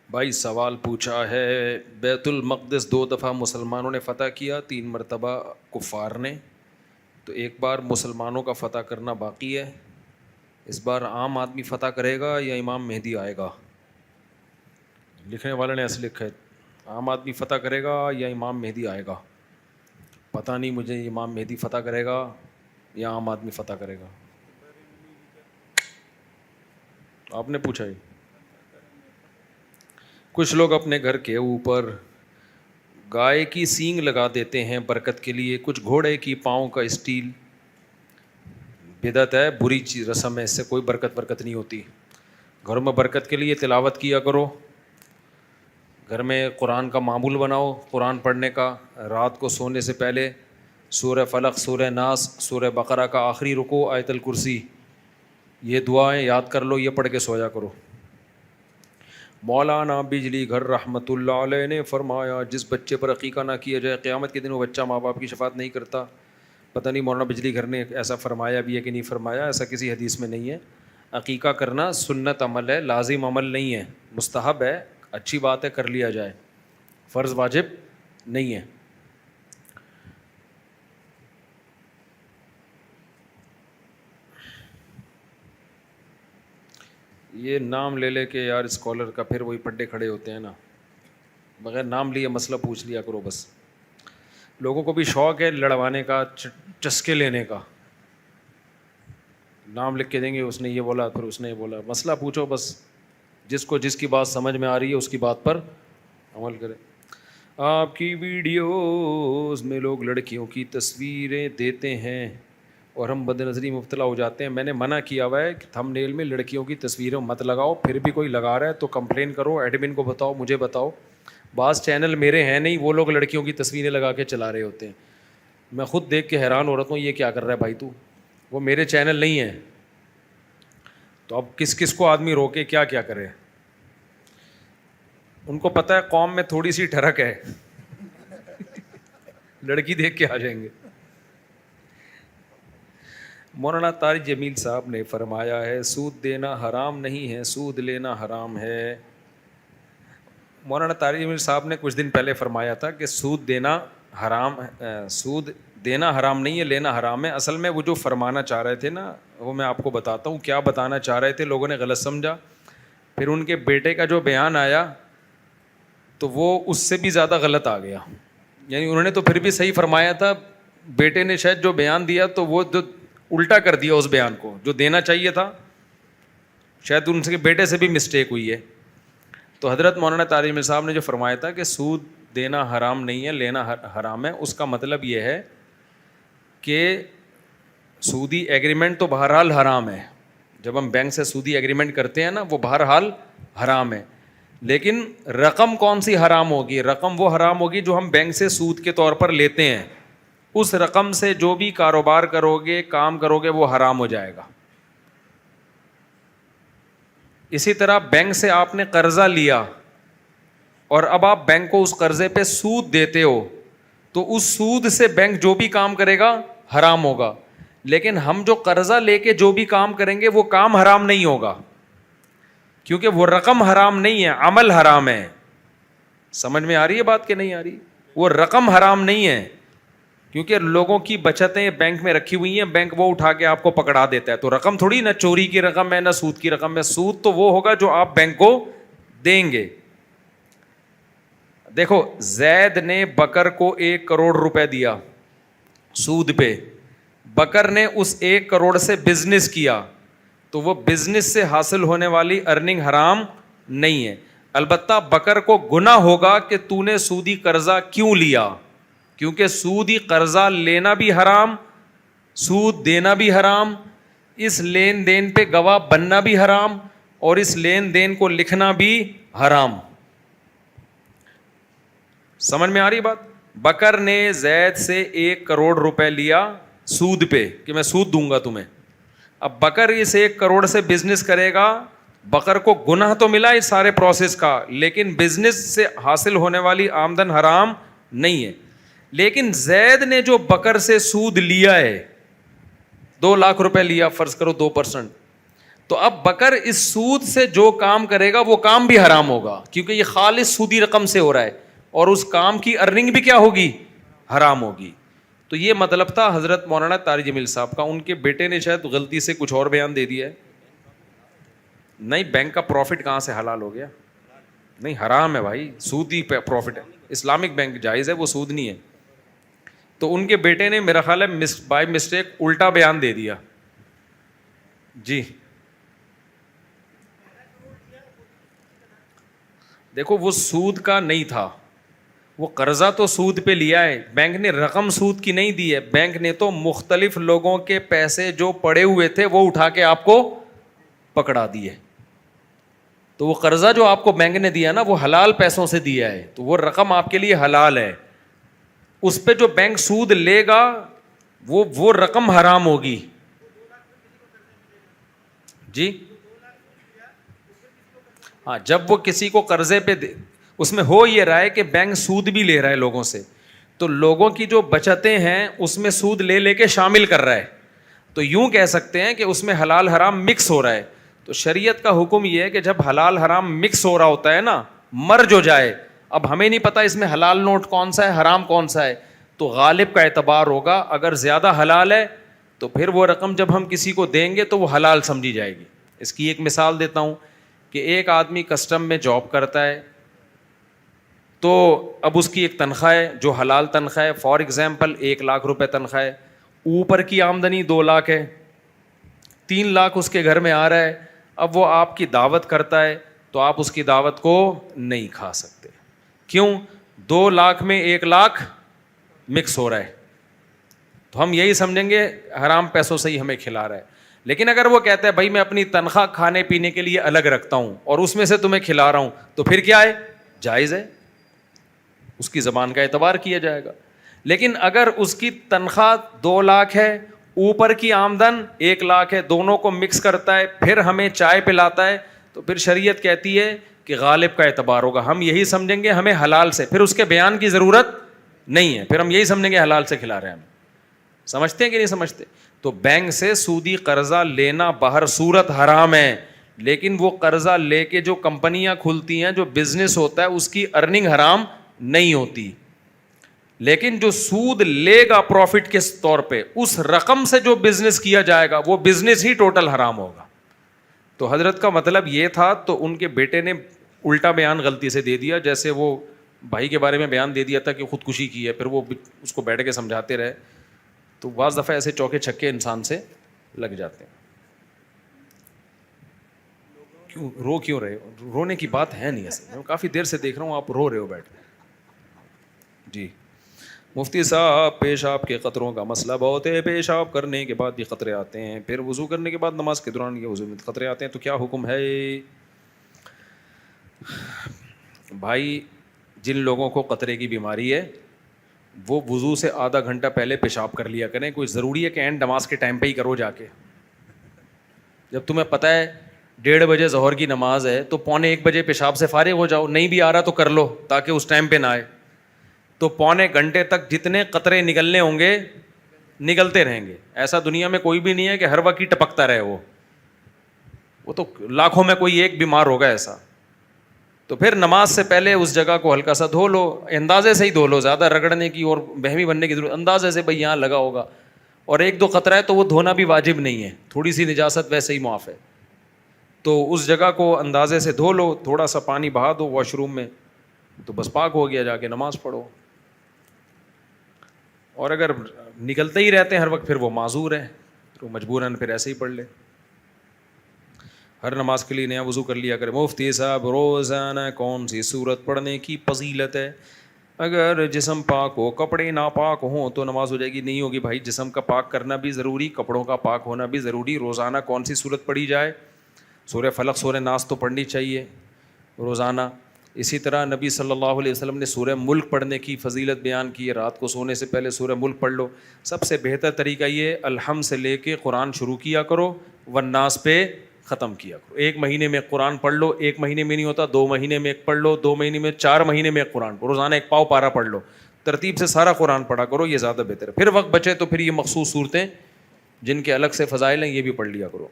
بھائی سوال پوچھا ہے، بیت المقدس 2 دفعہ مسلمانوں نے فتح کیا، 3 مرتبہ کفار نے، تو ایک بار مسلمانوں کا فتح کرنا باقی ہے، اس بار عام آدمی فتح کرے گا یا امام مہدی آئے گا؟ لکھنے والے نے ایسے لکھا ہے، عام آدمی فتح کرے گا یا امام مہدی آئے گا؟ پتہ نہیں مجھے امام مہدی فتح کرے گا یا عام آدمی فتح کرے گا، آپ نے پوچھا ہی۔ کچھ لوگ اپنے گھر کے اوپر گائے کی سینگ لگا دیتے ہیں برکت کے لیے، کچھ گھوڑے کی پاؤں کا اسٹیل۔ بدعت ہے، بری چیز، رسم ہے، اس سے کوئی برکت نہیں ہوتی۔ گھروں میں برکت کے لیے تلاوت کیا کرو، گھر میں قرآن کا معمول بناؤ، قرآن پڑھنے کا، رات کو سونے سے پہلے سورہ فلق، سورہ ناس، سورہ بقرہ کا آخری رکوع، آیت الکرسی، یہ دعائیں یاد کر لو، یہ پڑھ کے سویا کرو۔ مولانا بجلی گھر رحمۃ اللہ علیہ نے فرمایا، جس بچے پر عقیقہ نہ کیا جائے قیامت کے دن وہ بچہ ماں باپ کی شفاعت نہیں کرتا۔ پتہ نہیں مولانا بجلی گھر نے ایسا فرمایا بھی ہے کہ نہیں فرمایا، ایسا کسی حدیث میں نہیں ہے۔ عقیقہ کرنا سنت عمل ہے، لازم عمل نہیں ہے، مستحب ہے، اچھی بات ہے، کر لیا جائے، فرض واجب نہیں ہے۔ یہ نام لے لے کے یار اسکالر کا، پھر وہی پڈے کھڑے ہوتے ہیں نا، بغیر نام لیے مسئلہ پوچھ لیا کرو بس۔ لوگوں کو بھی شوق ہے لڑوانے کا، چسکے لینے کا، نام لکھ کے دیں گے، اس نے یہ بولا، پھر اس نے یہ بولا، مسئلہ پوچھو بس، جس کو جس کی بات سمجھ میں آ رہی ہے اس کی بات پر عمل کرے۔ آپ کی ویڈیوز میں لوگ لڑکیوں کی تصویریں دیتے ہیں اور ہم بد نظری مبتلا ہو جاتے ہیں۔ میں نے منع کیا ہوا ہے کہ تھم نیل میں لڑکیوں کی تصویریں مت لگاؤ، پھر بھی کوئی لگا رہا ہے تو کمپلین کرو، ایڈمن کو بتاؤ، مجھے بتاؤ۔ بعض چینل میرے ہیں نہیں، وہ لوگ لڑکیوں کی تصویریں لگا کے چلا رہے ہوتے ہیں، میں خود دیکھ کے حیران ہو رہا ہوں، یہ کیا کر رہا ہے بھائی تو؟ وہ میرے چینل نہیں ہیں، تو اب کس کس کو آدمی روکے، کیا کیا کرے؟ ان کو پتہ ہے قوم میں تھوڑی سی ٹھڑک ہے، لڑکی دیکھ کے آ جائیں گے۔ مولانا طارق جمیل صاحب نے فرمایا ہے سود دینا حرام نہیں ہے، سود لینا حرام ہے۔ مولانا طارق جمیل صاحب نے کچھ دن پہلے فرمایا تھا کہ سود دینا حرام نہیں ہے، لینا حرام ہے۔ اصل میں وہ جو فرمانا چاہ رہے تھے نا، وہ میں آپ کو بتاتا ہوں کیا بتانا چاہ رہے تھے، لوگوں نے غلط سمجھا، پھر ان کے بیٹے کا جو بیان آیا تو وہ اس سے بھی زیادہ غلط آ گیا۔ یعنی انہوں نے تو پھر بھی صحیح فرمایا تھا، بیٹے نے شاید جو بیان دیا تو وہ جو الٹا کر دیا اس بیان کو، جو دینا چاہیے تھا شاید ان کے بیٹے سے بھی مسٹیک ہوئی ہے۔ تو حضرت مولانا طارق جمیل صاحب نے جو فرمایا تھا کہ سود دینا حرام نہیں ہے، لینا حرام ہے، اس کا مطلب یہ ہے کہ سودی ایگریمنٹ تو بہرحال حرام ہے، جب ہم بینک سے سودی ایگریمنٹ کرتے ہیں نا وہ بہرحال حرام ہے، لیکن رقم کون سی حرام ہوگی؟ رقم وہ حرام ہوگی جو ہم بینک سے سود کے طور پر لیتے ہیں، اس رقم سے جو بھی کاروبار کرو گے، کام کرو گے، وہ حرام ہو جائے گا۔ اسی طرح بینک سے آپ نے قرضہ لیا اور اب آپ بینک کو اس قرضے پہ سود دیتے ہو، تو اس سود سے بینک جو بھی کام کرے گا حرام ہوگا، لیکن ہم جو قرضہ لے کے جو بھی کام کریں گے وہ کام حرام نہیں ہوگا، کیونکہ وہ رقم حرام نہیں ہے، عمل حرام ہے۔ سمجھ میں آ رہی ہے بات کہ نہیں آ رہی؟ وہ رقم حرام نہیں ہے، کیونکہ لوگوں کی بچتیں بینک میں رکھی ہوئی ہیں، بینک وہ اٹھا کے آپ کو پکڑا دیتا ہے، تو رقم تھوڑی نہ چوری کی رقم ہے نہ سود کی رقم ہے، سود تو وہ ہوگا جو آپ بینک کو دیں گے۔ دیکھو زید نے بکر کو 1 کروڑ روپے دیا سود پہ، بکر نے اس 1 کروڑ سے بزنس کیا، تو وہ بزنس سے حاصل ہونے والی ارننگ حرام نہیں ہے۔ البتہ بکر کو گناہ ہوگا کہ تو نے سودی قرضہ کیوں لیا، کیونکہ سودی قرضہ لینا بھی حرام، سود دینا بھی حرام، اس لین دین پہ گواہ بننا بھی حرام، اور اس لین دین کو لکھنا بھی حرام۔ سمجھ میں آ رہی بات؟ بکر نے زید سے 1 کروڑ روپے لیا سود پہ کہ میں سود دوں گا تمہیں، اب بکر اس 1 کروڑ سے بزنس کرے گا، بکر کو گناہ تو ملا اس سارے پروسیس کا، لیکن بزنس سے حاصل ہونے والی آمدن حرام نہیں ہے۔ لیکن زید نے جو بکر سے سود لیا ہے، 2 لاکھ روپے لیا، فرض کرو 2%، تو اب بکر اس سود سے جو کام کرے گا وہ کام بھی حرام ہوگا, کیونکہ یہ خالص سودی رقم سے ہو رہا ہے, اور اس کام کی ارننگ بھی کیا ہوگی, حرام ہوگی. تو یہ مطلب تھا حضرت مولانا طارق جمیل صاحب کا. ان کے بیٹے نے شاید غلطی سے کچھ اور بیان دے دیا ہے. نہیں, بینک کا پروفٹ کہاں سے حلال ہو گیا؟ نہیں, حرام ہے بھائی, سودی پروفٹ ہے. اسلامک بینک جائز ہے, وہ سود نہیں ہے. تو ان کے بیٹے نے میرا خیال ہے بائی مسٹیک الٹا بیان دے دیا. جی دیکھو, وہ سود کا نہیں تھا, وہ قرضہ تو سود پہ لیا ہے, بینک نے رقم سود کی نہیں دی ہے. بینک نے تو مختلف لوگوں کے پیسے جو پڑے ہوئے تھے وہ اٹھا کے آپ کو پکڑا دیے. تو وہ قرضہ جو آپ کو بینک نے دیا نا, وہ حلال پیسوں سے دیا ہے, تو وہ رقم آپ کے لیے حلال ہے. اس پہ جو بینک سود لے گا وہ رقم حرام ہوگی. جی ہاں, جب وہ کسی کو قرضے پہ اس میں ہو یہ رہا ہے کہ بینک سود بھی لے رہا ہے لوگوں سے, تو لوگوں کی جو بچتیں ہیں اس میں سود لے لے کے شامل کر رہا ہے. تو یوں کہہ سکتے ہیں کہ اس میں حلال حرام مکس ہو رہا ہے. تو شریعت کا حکم یہ ہے کہ جب حلال حرام مکس ہو رہا ہوتا ہے نا, مرج ہو جائے, اب ہمیں نہیں پتا اس میں حلال نوٹ کون سا ہے, حرام کون سا ہے, تو غالب کا اعتبار ہوگا. اگر زیادہ حلال ہے تو پھر وہ رقم جب ہم کسی کو دیں گے تو وہ حلال سمجھی جائے گی. اس کی ایک مثال دیتا ہوں کہ ایک آدمی کسٹم میں جاب کرتا ہے, تو اب اس کی ایک تنخواہ ہے جو حلال تنخواہ ہے. فار ایگزامپل 1,00,000 روپے تنخواہ ہے, اوپر کی آمدنی 2,00,000 ہے, 3,00,000 اس کے گھر میں آ رہا ہے. اب وہ آپ کی دعوت کرتا ہے تو آپ اس کی دعوت کو نہیں کھا سکتے. کیوں؟ 2,00,000 میں 1,00,000 مکس ہو رہا ہے, تو ہم یہی سمجھیں گے حرام پیسوں سے ہی ہمیں کھلا رہا ہے. لیکن اگر وہ کہتا ہے بھائی میں اپنی تنخواہ کھانے پینے کے لیے الگ رکھتا ہوں اور اس میں سے تمہیں کھلا رہا ہوں, تو پھر کیا ہے, جائز ہے, اس کی زبان کا اعتبار کیا جائے گا. لیکن اگر اس کی تنخواہ 2,00,000 ہے, اوپر کی آمدن 1,00,000 ہے, دونوں کو مکس کرتا ہے, پھر ہمیں چائے پلاتا ہے, تو پھر شریعت کہتی ہے کہ غالب کا اعتبار ہوگا. ہم یہی سمجھیں گے ہمیں حلال سے, پھر اس کے بیان کی ضرورت نہیں ہے, پھر ہم یہی سمجھیں گے حلال سے کھلا رہے ہیں. ہم سمجھتے ہیں کہ نہیں سمجھتے؟ تو بینک سے سودی قرضہ لینا بہر صورت حرام ہے, لیکن وہ قرضہ لے کے جو کمپنیاں کھلتی ہیں, جو بزنس ہوتا ہے, اس کی ارننگ حرام نہیں ہوتی. لیکن جو سود لے گا پروفٹ کے طور پہ, اس رقم سے جو بزنس کیا جائے گا وہ بزنس ہی ٹوٹل حرام ہوگا. تو حضرت کا مطلب یہ تھا, تو ان کے بیٹے نے الٹا بیان غلطی سے دے دیا, جیسے وہ بھائی کے بارے میں بیان دے دیا تھا کہ خودکشی کی ہے, پھر وہ اس کو بیٹھ کے سمجھاتے رہے. تو بعض دفعہ ایسے چوکے چھکے انسان سے لگ جاتے ہیں. کیوں رہے ہو؟ رونے کی بات ہے نہیں ایسے, میں کافی دیر سے دیکھ رہا ہوں آپ رو رہے ہو بیٹھ کے. جی مفتی صاحب, پیشاب کے قطروں کا مسئلہ بہت ہے. پیشاب کرنے کے بعد بھی قطرے آتے ہیں, پھر وضو کرنے کے بعد نماز کے دوران یہ وضو میں قطرے آتے ہیں, تو کیا حکم ہے؟ بھائی, جن لوگوں کو قطرے کی بیماری ہے وہ وضو سے آدھا گھنٹہ پہلے پیشاب کر لیا کریں. کوئی ضروری ہے کہ اینڈ نماز کے ٹائم پہ ہی کرو جا کے؟ جب تمہیں پتہ ہے 1:30 بجے ظہر کی نماز ہے تو 1:45 بجے پیشاب سے فارغ ہو جاؤ. نہیں بھی آ رہا تو کر لو تاکہ اس ٹائم پہ نہ آئے. تو 1.25 گھنٹے تک جتنے قطرے نکلنے ہوں گے نکلتے رہیں گے. ایسا دنیا میں کوئی بھی نہیں ہے کہ ہر وقت ہی ٹپکتا رہے. وہ تو لاکھوں میں کوئی ایک بیمار ہوگا ایسا. تو پھر نماز سے پہلے اس جگہ کو ہلکا سا دھو لو, اندازے سے ہی دھو لو, زیادہ رگڑنے کی اور بہمی بننے کی ضرورت, اندازے سے بھائی یہاں لگا ہوگا, اور 1-2 قطرہ ہے تو وہ دھونا بھی واجب نہیں ہے, تھوڑی سی نجاست ویسے ہی معاف ہے. تو اس جگہ کو اندازے سے دھو لو, تھوڑا سا پانی بہا دو واش روم میں, تو بس پاک ہو گیا, جا کے نماز پڑھو. اور اگر نکلتے ہی رہتے ہیں ہر وقت, پھر وہ معذور ہے, تو مجبوراً پھر ایسے ہی پڑھ لے. ہر نماز کے لیے نیا وضو کر لیا کرے. مفتی صاحب, روزانہ کون سی سورت پڑھنے کی فضیلت ہے؟ اگر جسم پاک ہو, کپڑے ناپاک ہوں تو نماز ہو جائے گی؟ نہیں ہوگی بھائی, جسم کا پاک کرنا بھی ضروری, کپڑوں کا پاک ہونا بھی ضروری. روزانہ کون سی سورت پڑھی جائے؟ سورہ فلق, سورہ ناس تو پڑھنی چاہیے روزانہ. اسی طرح نبی صلی اللہ علیہ وسلم نے سورہ ملک پڑھنے کی فضیلت بیان کی ہے. رات کو سونے سے پہلے سورہ ملک پڑھ لو. سب سے بہتر طریقہ یہ, الحمد سے لے کے قرآن شروع کیا کرو, والناس پہ ختم کیا کرو. 1 مہینے میں قرآن پڑھ لو, 1 مہینے میں نہیں ہوتا 2 مہینے میں ایک پڑھ لو, 2 مہینے میں 4 مہینے میں ایک قرآن, روزانہ 1 پاؤ پارا پڑھ لو. ترتیب سے سارا قرآن پڑھا کرو, یہ زیادہ بہتر ہے. پھر وقت بچے تو پھر یہ مخصوص صورتیں جن کے الگ سے فضائل ہیں یہ بھی پڑھ لیا کرو.